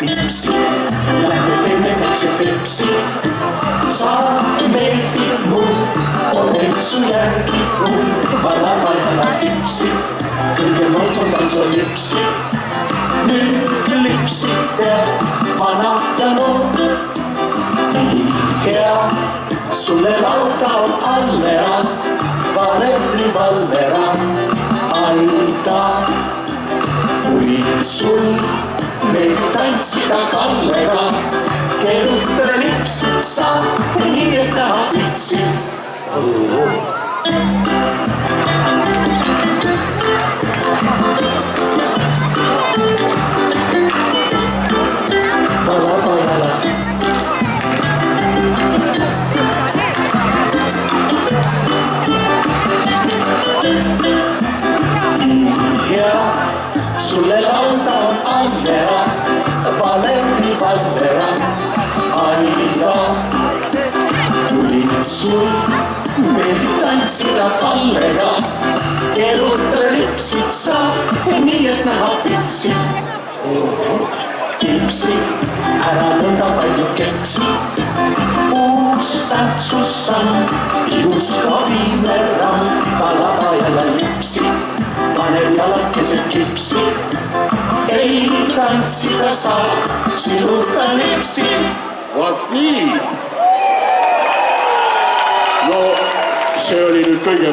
Pipsi, lähme teeme väikse Pepsi. Sa meeldid mul, olen su järgi mul, valapajala kipsi, kõige mõõtsam tantsu lipsi. Nüüd lipsi peab vana ja noor. Nii hea, sulle lauda on allera, Valeri Valvera, aita. Kui sul meeldib tantsida Kallega, keerutada lipsid sa, nii et taha pitsi. Valapajala. Hea, sulle lauda on allera, Valeri Valvera, aida. Kui sul meeldib tantsida Kallega, keerutada lipsid sa, nii et näha pitsi. Tipsi, ära nõnda palju keksi. Uus tantsussamm, ilus kavineram, valapajala lipsi, paneb jalakesed kipsi. Ei tantsida saa, sinuta lipsi. Vaat nii! No see oli nüüd kõige